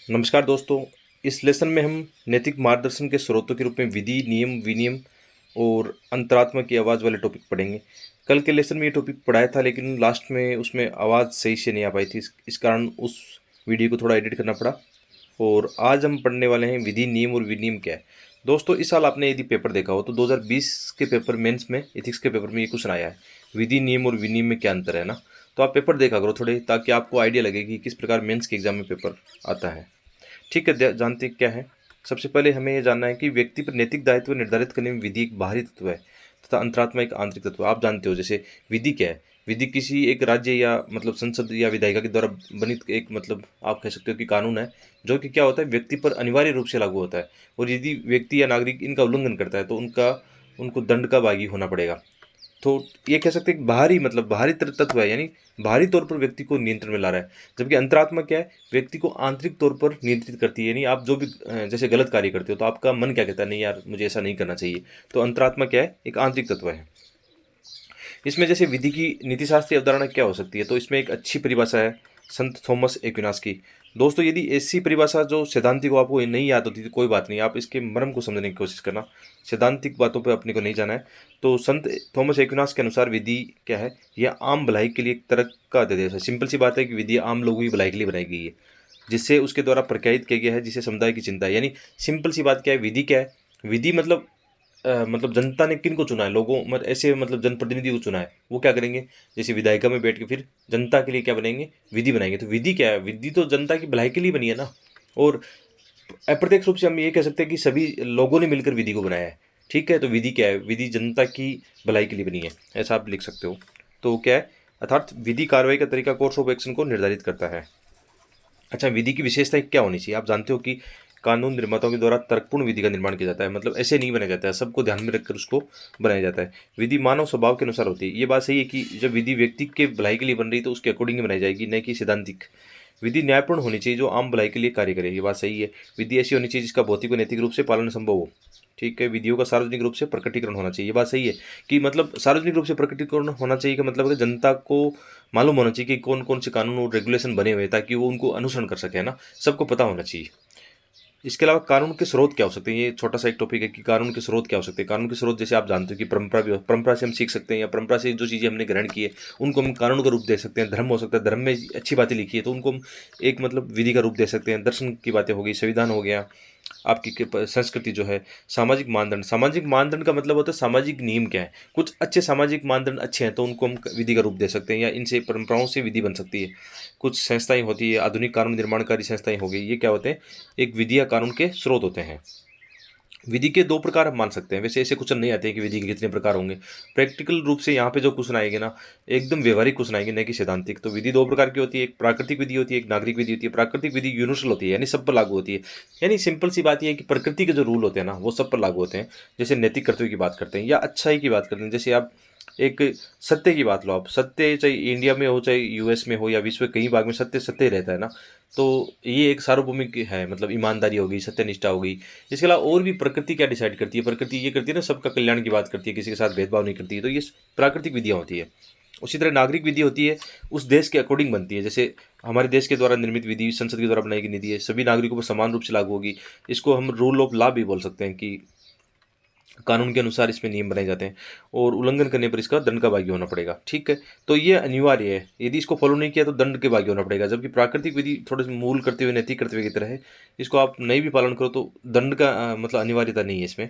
नमस्कार दोस्तों। इस लेसन में हम नैतिक मार्गदर्शन के स्रोतों के रूप में विधि, नियम, विनियम और अंतरात्मा की आवाज़ वाले टॉपिक पढ़ेंगे। कल के लेसन में ये टॉपिक पढ़ाया था, लेकिन लास्ट में उसमें आवाज़ सही से नहीं आ पाई थी। इस कारण उस वीडियो को थोड़ा एडिट करना पड़ा। और आज हम पढ़ने वाले हैं विधि, नियम और विनियम क्या है। दोस्तों, इस साल आपने यदि पेपर देखा हो तो 2020 के पेपर मेंस में इथिक्स के पेपर में ये क्वेश्चन आया है, विधि, नियम और विनियम में क्या अंतर है ना। तो आप पेपर देखा करो थोड़े, ताकि आपको आइडिया लगे कि किस प्रकार मेंस के एग्जाम में पेपर आता है। ठीक है, जानते क्या है। सबसे पहले हमें यह जानना है कि व्यक्ति पर नैतिक दायित्व निर्धारित करने में विधि एक बाहरी तत्व है तथा अंतरात्मा एक आंतरिक तत्व है। आप जानते हो, जैसे विधि क्या है। विधि किसी एक राज्य या संसद या विधायिका के द्वारा बनी एक आप कह सकते हो कि कानून है, जो कि क्या होता है, व्यक्ति पर अनिवार्य रूप से लागू होता है। और यदि व्यक्ति या नागरिक इनका उल्लंघन करता है तो उनको दंड का भागी होना पड़ेगा। तो ये कह सकते हैं कि बाहरी बाहरी तत्व है, यानी बाहरी तौर पर व्यक्ति को नियंत्रण में ला रहा है। जबकि अंतरात्मा क्या है, व्यक्ति को आंतरिक तौर पर नियंत्रित करती है। यानी आप जो भी जैसे गलत कार्य करते हो तो आपका मन क्या कहता है, नहीं यार मुझे ऐसा नहीं करना चाहिए। तो अंतरात्मा क्या है, एक आंतरिक तत्व है। इसमें जैसे विधि की नीतिशास्त्रीय अवधारणा क्या हो सकती है, तो इसमें एक अच्छी परिभाषा है संत थॉमस एक्विनास की। दोस्तों, यदि ऐसी परिभाषा जो सैद्धांतिक को आपको नहीं याद होती तो कोई बात नहीं, आप इसके मर्म को समझने की कोशिश करना। सैद्धांतिक बातों पर अपने को नहीं जाना है। तो संत थॉमस एक्विनास के अनुसार विधि क्या है, यह आम भलाई के लिए एक तरह का आदेश है। सिंपल सी बात है कि विधि आम लोगों की भलाई के लिए बनाई गई है, जिससे उसके द्वारा प्रकाशित किया गया है, जिसे समुदाय की चिंता है। यानी सिंपल सी बात क्या है, विधि क्या है। विधि जनता ने किन को चुना है, लोगों ऐसे जनप्रतिनिधि को चुना है, वो क्या करेंगे, जैसे विधायिका में बैठ के फिर जनता के लिए क्या बनाएंगे, विधि बनाएंगे। तो विधि क्या है, विधि तो जनता की भलाई के लिए बनी है ना। और अप्रत्यक्ष रूप से हम ये कह सकते हैं कि सभी लोगों ने मिलकर विधि को बनाया है। ठीक है, तो विधि क्या है, विधि जनता की भलाई के लिए बनी है, ऐसा आप लिख सकते हो। तो क्या है, अर्थात विधि कार्रवाई का तरीका, कोर्स ऑफ एक्शन को निर्धारित करता है। अच्छा, विधि की विशेषताएं क्या होनी चाहिए। आप जानते हो कि कानून निर्माताओं के द्वारा तर्कपूर्ण विधि का निर्माण किया जाता है, ऐसे नहीं बनाया जाता है, सबको ध्यान में रखकर उसको बनाया जाता है। विधि मानव स्वभाव के अनुसार होती है। ये बात सही है कि जब विधि व्यक्ति के भलाई के लिए बन रही है तो उसके अकॉर्डिंग बनाई जाएगी, न कि सैद्धांतिक। विधि न्यायपूर्ण होनी चाहिए, जो आम भलाई के लिए कार्य करे, ये बात सही है। विधि ऐसी होनी चाहिए जिसका भौतिक व नैतिक रूप से पालन संभव हो। ठीक है, विधियों का सार्वजनिक रूप से प्रकटीकरण होना चाहिए, ये बात सही है। कि सार्वजनिक रूप से प्रकटीकरण होना चाहिए, कि है जनता को मालूम होना चाहिए कि कौन कौन से कानून और रेगुलेशन बने हुए हैं, ताकि वो उनको अनुसरण कर सके, है ना, सबको पता होना चाहिए। इसके अलावा कानून के स्रोत क्या हो सकते हैं, ये छोटा सा एक टॉपिक है कि कानून के स्रोत क्या हो सकते हैं। कानून के स्रोत जैसे आप जानते हो कि परंपरा भी, परंपरा से हम सीख सकते हैं, या परंपरा से जो चीज़ें हमने ग्रहण की है उनको हम कानून का रूप दे सकते हैं। धर्म हो सकता है, धर्म में अच्छी बातें लिखी है तो उनको हम एक विधि का रूप दे सकते हैं। दर्शन की बातें हो गई, संविधान हो गया, आपकी संस्कृति जो है, सामाजिक मानदंड। सामाजिक मानदंड का मतलब होता है सामाजिक नियम क्या है। कुछ अच्छे सामाजिक मानदंड अच्छे हैं तो उनको हम विधि का रूप दे सकते हैं, या इनसे परंपराओं से विधि बन सकती है। कुछ संस्थाएं होती है, आधुनिक कानून निर्माणकारी संस्थाएं हो गई, ये क्या होते हैं, एक विधि या कानून के स्रोत होते हैं। विधि के दो प्रकार हम मान सकते हैं, वैसे ऐसे क्वेश्चन नहीं आते हैं कि विधि के कितने प्रकार होंगे। प्रैक्टिकल रूप से यहाँ पे जो क्वेश्चन आएंगे ना, एकदम व्यवहारिक क्वेश्चन आएंगे, न कि सैद्धांतिक। तो विधि दो प्रकार की होती है, एक प्राकृतिक विधि होती है, एक नागरिक विधि होती है। प्राकृतिक विधि यूनिवर्सल होती है, यानी सब पर लागू होती है। यानी सिंपल सी बात यह है कि प्रकृति के जो रूल होते हैं ना वो सब पर लागू होते हैं। जैसे नैतिक कर्तव्य की बात करते हैं या अच्छाई की बात करते हैं। जैसे आप एक सत्य की बात लो, आप सत्य चाहे इंडिया में हो चाहे यूएस में हो या विश्व के कई भाग में सत्य सत्य रहता है ना। तो ये एक सार्वभौमिक है, ईमानदारी होगी, सत्यनिष्ठा होगी। इसके अलावा और भी प्रकृति क्या डिसाइड करती है, प्रकृति ये करती है ना, सबका कल्याण की बात करती है, किसी के साथ भेदभाव नहीं करती है। तो ये प्राकृतिक विधियाँ होती है। उसी तरह नागरिक विधि होती है, उस देश के अकॉर्डिंग बनती है। जैसे हमारे देश के द्वारा निर्मित विधि संसद के द्वारा बनाई गई निधि है, सभी नागरिकों पर समान रूप से लागू होगी। इसको हम रूल ऑफ लॉ भी बोल सकते हैं, कि कानून के अनुसार इसमें नियम बनाए जाते हैं, और उल्लंघन करने पर इसका दंड का भागी होना पड़ेगा। ठीक है, तो ये अनिवार्य है, यदि इसको फॉलो नहीं किया तो दंड के भागी होना पड़ेगा। जबकि प्राकृतिक विधि थोड़े से मूल करते हुए, नैतिक कर्तव्य की तरह है, इसको आप नहीं भी पालन करो तो दंड का अनिवार्यता नहीं है इसमें।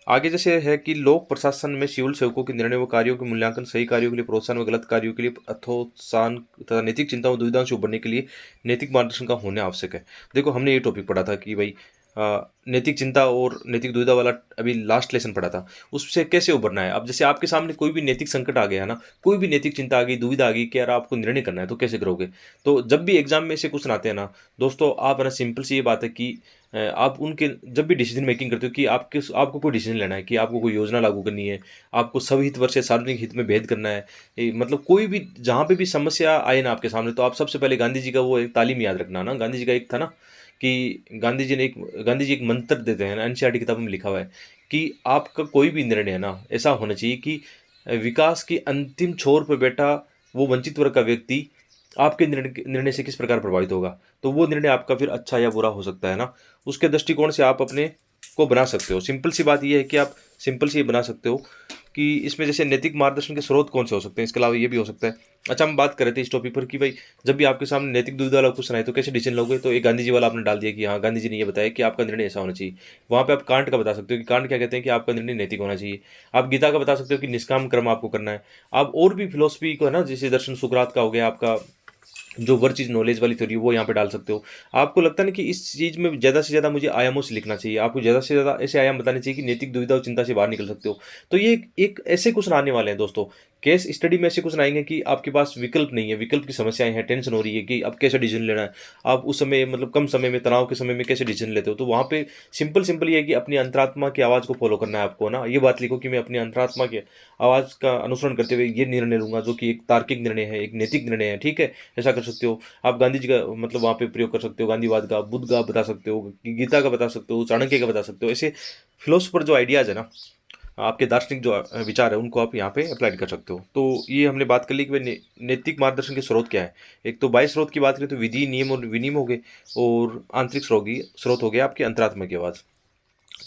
आगे जैसे है कि लोक प्रशासन में सिविल सेवकों के निर्णय व कार्यों के मूल्यांकन, सही कार्यों के लिए प्रोत्साहन व गलत कार्यों के लिए अथोत्सान तथा नैतिक चिंताओं दुविधाओं से उबरने के लिए नैतिक मार्गदर्शन का होना आवश्यक है। देखो, हमने ये टॉपिक पढ़ा था कि भाई नैतिक चिंता और नैतिक दुविधा वाला अभी लास्ट लेसन पढ़ा था, उससे कैसे उबरना है। अब जैसे आपके सामने कोई भी नैतिक संकट आ गया है ना, कोई भी नैतिक चिंता आ गई, दुविधा आ गई कि यार आपको निर्णय करना है, तो कैसे करोगे। तो जब भी एग्जाम में ऐसे क्वेश्चन आते हैं ना दोस्तों, आप है ना, सिंपल सी ये बात है कि आप उनके जब भी डिसीजन मेकिंग करते हो कि आपको कोई डिसीजन लेना है, कि आपको कोई योजना लागू करनी है, आपको सब हित वर्ष से सार्वजनिक हित में भेद करना है, कोई भी जहाँ पे भी समस्या आए ना आपके सामने, तो आप सबसे पहले गांधी जी का वो एक तालीम याद रखना ना। गांधी जी का एक था ना कि गांधी जी एक मंत्र देते हैं ना, एनसीईआरटी किताब में लिखा हुआ है कि आपका कोई भी निर्णय है ना, ऐसा होना चाहिए कि विकास की अंतिम छोर पर बैठा वो वंचित वर्ग का व्यक्ति आपके निर्णय से किस प्रकार प्रभावित होगा, तो वो निर्णय आपका फिर अच्छा या बुरा हो सकता है ना। उसके दृष्टिकोण से आप अपने को बना सकते हो। सिंपल सी बात ये है कि आप सिंपल सी ये बना सकते हो कि इसमें जैसे नैतिक मार्गदर्शन के स्रोत कौन से हो सकते हैं, इसके अलावा ये भी हो सकता है। अच्छा, हम बात कर रहे थे इस टॉपिक पर कि भाई जब भी आपके सामने नैतिक दुविधा वाला क्वेश्चन आए तो कैसे डिसीजन लोगे, तो एक गांधी जी वाला आपने डाल दिया कि हाँ गांधी जी ने ये बताया कि आपका निर्णय ऐसा होना चाहिए। वहाँ पे आप कांट का बता सकते हो कि कांट क्या कहते हैं कि आपका निर्णय नैतिक होना चाहिए। आप गीता का बता सकते हो कि निष्काम कर्म आपको करना है। आप और भी फिलोसफी को है ना, जैसे दर्शन सुकरात का हो गया आपका, जो वर्ड चीज़ नॉलेज वाली थ्योरी वो यहाँ पे डाल सकते हो। आपको लगता है ना कि इस चीज़ में ज़्यादा से ज़्यादा मुझे आयामों से लिखना चाहिए, आपको ज़्यादा से ज़्यादा ऐसे आयाम बताने चाहिए कि नैतिक दुविधा और चिंता से बाहर निकल सकते हो। तो ये एक ऐसे क्वेश्चन आने वाले हैं दोस्तों। केस स्टडी में ऐसे क्वेश्चन आएंगे कि आपके पास विकल्प नहीं है, विकल्प की समस्याएं हैं, टेंशन हो रही है कि अब कैसे डिसीजन लेना है। आप उस समय मतलब कम समय में, तनाव के समय में कैसे डिसीजन लेते हो, तो वहाँ पे सिंपल सिंपल ये है कि अपनी अंतरात्मा की आवाज़ को फॉलो करना है आपको ना। ये बात लिखो कि मैं अपनी अंतरात्मा की आवाज़ का अनुसरण करते हुए ये निर्णय लूंगा जो कि एक तार्किक निर्णय है, एक नैतिक निर्णय है। ठीक है, ऐसा कर सकते हो। आप गांधी जी का मतलब वहाँ पे प्रयोग कर सकते हो, गांधीवाद का, बुद्ध का बता सकते हो, गीता का बता सकते हो, चाणक्य का बता सकते हो। ऐसे फिलोसफर जो आइडियाज़ है ना, आपके दार्शनिक जो विचार है उनको आप यहाँ पे अप्लाई कर सकते हो। तो ये हमने बात कर ली कि भाई नैतिक मार्गदर्शन के स्रोत क्या है। एक तो बाह्य स्रोत की बात करें तो विधि, नियम और विनियम हो गए, और आंतरिक स्रोत हो गया आपके अंतरात्मा की आवाज़।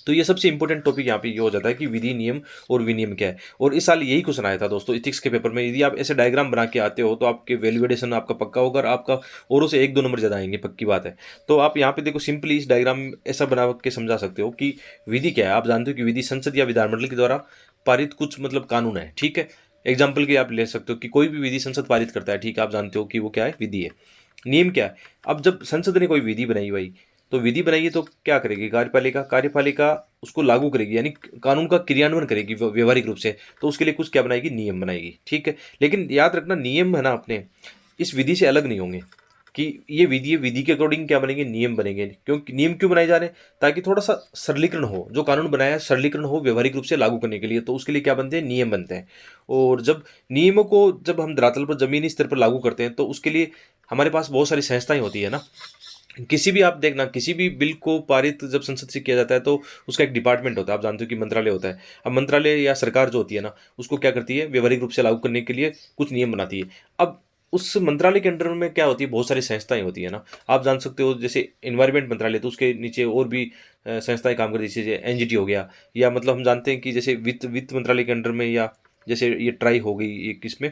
तो ये सबसे इंपॉर्टेंट टॉपिक यहाँ पे ये हो जाता है कि विधि, नियम और विनियम क्या है। और इस साल यही क्वेश्चन आया था दोस्तों इथिक्स के पेपर में। यदि आप ऐसे डायग्राम बना के आते हो तो आपके वैल्यूएशन आपका पक्का होगा, और आपका औरों से 1-2 नंबर ज़्यादा आएंगे, पक्की बात है। तो आप यहाँ पे देखो सिंपली इस डायग्राम ऐसा बना के समझा सकते हो कि विधि क्या है। आप जानते हो कि विधि संसद या विधानमंडल के द्वारा पारित कुछ मतलब कानून है। ठीक है, एग्जाम्पल के आप ले सकते हो कि कोई भी विधि संसद पारित करता है। ठीक है, आप जानते हो कि वो क्या है, विधि है। नियम क्या है, अब जब संसद ने कोई विधि बनाई भाई, तो विधि बनाई है तो क्या करेगी कार्यपालिका, कार्यपालिका उसको लागू करेगी, यानी कानून का क्रियान्वयन करेगी व्यवहारिक रूप से। तो उसके लिए कुछ क्या बनाएगी, नियम बनाएगी। ठीक है, लेकिन याद रखना नियम है ना अपने इस विधि से अलग नहीं होंगे कि ये विधि है, विधि के अकॉर्डिंग क्या बनेंगे, नियम बनेंगे। क्योंकि नियम क्यों बनाए जा रहे हैं, ताकि थोड़ा सा सरलीकरण हो, जो कानून बनाया है सरलीकरण हो व्यवहारिक रूप से लागू करने के लिए। तो उसके लिए क्या बनते हैं, नियम बनते हैं। और जब नियमों को जब हम धरातल पर जमीनी स्तर पर लागू करते हैं तो उसके लिए हमारे पास बहुत सारी संस्थाएं होती है ना। किसी भी आप देखना, किसी भी बिल को पारित जब संसद से किया जाता है तो उसका एक डिपार्टमेंट होता है, आप जानते हो कि मंत्रालय होता है। अब मंत्रालय या सरकार जो होती है ना, उसको क्या करती है, व्यवहारिक रूप से लागू करने के लिए कुछ नियम बनाती है। अब उस मंत्रालय के अंडर में क्या होती है, बहुत सारी संस्थाएं होती है ना। आप जान सकते हो जैसे इन्वायरमेंट मंत्रालय, तो उसके नीचे और भी संस्थाएं काम करती है, जैसे एनजीटी हो गया। या मतलब हम जानते हैं कि जैसे वित्त वित्त मंत्रालय के अंडर में, या जैसे ये ट्राई हो गई, ये किसमें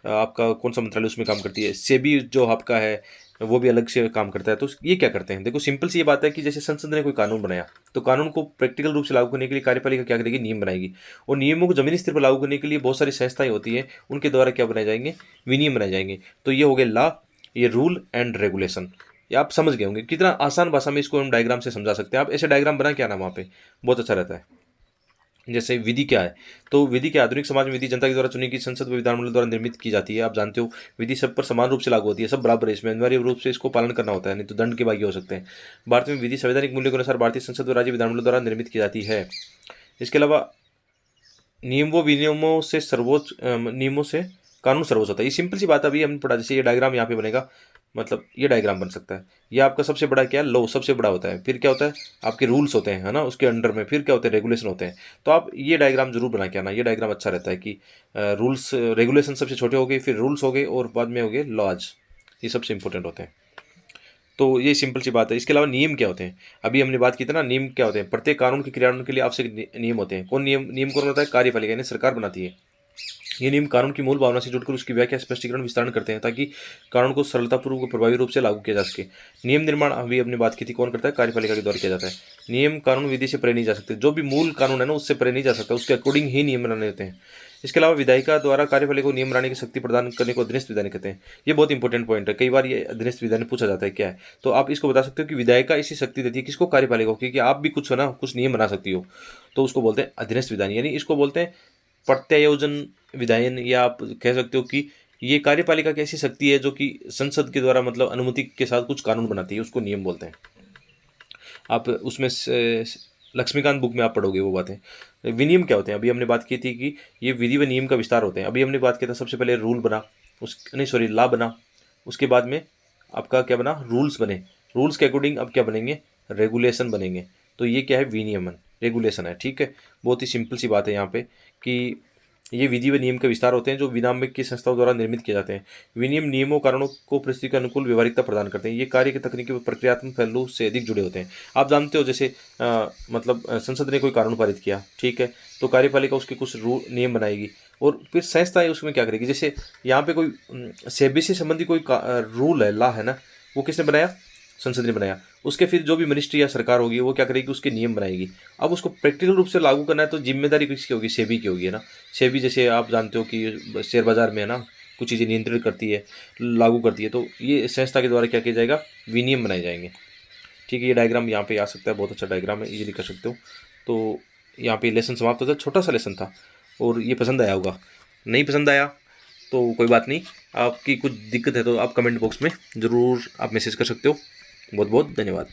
आपका कौन सा मंत्रालय उसमें काम करती है, सेबी जो आपका है वो भी अलग से काम करता है। तो ये क्या करते हैं, देखो सिंपल सी ये बात है कि जैसे संसद ने कोई कानून बनाया, तो कानून को प्रैक्टिकल रूप से लागू करने के लिए कार्यपालिका क्या करेगी, नियम बनाएगी। और नियमों को जमीनी स्तर पर लागू करने के लिए बहुत सारी संस्थाएं होती हैं, उनके द्वारा क्या बनाए जाएंगे, विनियम बनाए जाएंगे। तो ये हो गए लॉ, ये रूल एंड रेगुलेशन। ये आप समझ गए होंगे कितना आसान भाषा में इसको हम डायग्राम से समझा सकते हैं। आप ऐसे डायग्राम बना के आना वहाँ पे, बहुत अच्छा रहता है। जैसे विधि क्या है, तो विधि क्या, आधुनिक समाज में विधि जनता के द्वारा चुनी गई संसद व विधानमंडल द्वारा निर्मित की जाती है। आप जानते हो विधि सब पर समान रूप से लागू होती है, सब बराबर है, इसमें अनिवार्य रूप से इसको पालन करना होता है, नहीं तो दंड के भागी हो सकते हैं। भारत में विधि संवैधानिक मूल्यों के अनुसार भारतीय संसद व राज्य विधानमंडल द्वारा निर्मित की जाती है। इसके अलावा नियम व विनियमों से सर्वोच्च नियमों से कानून सर्वोच्च होता है। ये सिंपल सी बात अभी हमने पढ़ा। जैसे ये डायग्राम यहाँ पे बनेगा, मतलब ये डायग्राम बन सकता है। ये आपका सबसे बड़ा क्या है, लॉ सबसे बड़ा होता है। फिर क्या होता है, आपके रूल्स होते हैं, है ना, उसके अंडर में फिर क्या होते हैं, रेगुलेशन होते हैं। तो आप ये डायग्राम जरूर बना के आना, ये डायग्राम अच्छा रहता है कि रूल्स रेगुलेशन सबसे छोटे हो गए, फिर रूल्स हो गए, और बाद में हो गए लॉज। ये सबसे इंपॉर्टेंट होते हैं। तो ये सिंपल सी बात है। इसके अलावा नियम क्या होते हैं, अभी हमने बात की थी ना, नियम क्या होते हैं, प्रत्येक कानून के क्रियान्वयन के लिए आवश्यक नियम होते हैं। कौन नियम, नियम कौन होता है, कार्यपालिका यानी सरकार बनाती है। ये नियम कानून की मूल भावना से जुड़कर उसकी व्याख्या, स्पष्टीकरण, विस्तारण करते हैं ताकि कानून को सरलतापूर्वक और प्रभावी रूप से लागू किया जा सके। नियम निर्माण अभी हमने बात की थी, कौन करता है, कार्यपालिका के द्वारा किया जाता है। नियम कानून विधि से परे नहीं जा सकते, जो भी मूल कानून है ना उससे परे नहीं जा सकता, उसके अकॉर्डिंग ही नियम बनाने होते हैं। इसके अलावा विधायिका द्वारा कार्यपालिका को नियम बनाने की शक्ति प्रदान करने को अधीनस्थ विधान कहते हैं। ये बहुत इंपॉर्टेंट पॉइंट है, कई बार ये अधीनस्थ विधान पूछा जाता है क्या है। तो आप इसको बता सकते हो कि विधायिका ऐसी शक्ति देती है किसको, कार्यपालिका को, क्योंकि आप भी कुछ है ना, कुछ नियम बना सकती हो। तो उसको बोलते हैं अधीनस्थ विधान, यानी इसको बोलते हैं प्रत्यायोजन विधायन, या आप कह सकते हो कि ये कार्यपालिका की ऐसी शक्ति है जो कि संसद के द्वारा मतलब अनुमति के साथ कुछ कानून बनाती है, उसको नियम बोलते हैं। आप उसमें लक्ष्मीकांत बुक में आप पढ़ोगे वो बातें। विनियम क्या होते हैं, अभी हमने बात की थी कि ये विधि व नियम का विस्तार होते हैं। अभी हमने बात किया था सबसे पहले रूल बना, उस नहीं सॉरी लॉ बना, उसके बाद में आपका क्या बना, रूल्स बने। रूल्स के अकॉर्डिंग अब क्या बनेंगे, रेगुलेशन बनेंगे। तो ये क्या है, विनियमन रेगुलेशन है। ठीक है, बहुत ही सिंपल सी बात है यहाँ पे कि ये विधि व नियम के विस्तार होते हैं जो विनियामक की संस्थाओं द्वारा निर्मित किए जाते हैं। विनियम नियमों कारणों को परिस्थिति के अनुकूल व्यवहारिकता प्रदान करते हैं। ये कार्य के तकनीकी व प्रक्रियात्मक पहलू से अधिक जुड़े होते हैं। आप जानते हो जैसे संसद ने कोई कानून पारित किया, ठीक है, तो कार्यपालिका उसके कुछ नियम बनाएगी और फिर संस्थाएं उसमें क्या करेगी। जैसे यहाँ पे कोई सेबी से संबंधी कोई रूल है, लॉ है ना, वो किसने बनाया, संसद ने बनाया। उसके फिर जो भी मिनिस्ट्री या सरकार होगी वो क्या करेगी, उसके नियम बनाएगी। अब उसको प्रैक्टिकल रूप से लागू करना है तो जिम्मेदारी किसकी होगी, सेबी की होगी, है ना। सेबी जैसे आप जानते हो कि शेयर बाजार में है ना कुछ चीज़ें नियंत्रित करती है, लागू करती है, तो ये संस्था के द्वारा क्या किया जाएगा, विनियम बनाए जाएंगे। ठीक है, ये डायग्राम यहाँ पे आ सकता है, बहुत अच्छा डायग्राम है, इजीली कर सकते हो। तो यहाँ पे लेसन समाप्त होता है, छोटा सा लेसन था और ये पसंद आया होगा। नहीं पसंद आया तो कोई बात नहीं, आपकी कुछ दिक्कत है तो आप कमेंट बॉक्स में ज़रूर आप मैसेज कर सकते हो। बहुत बहुत धन्यवाद।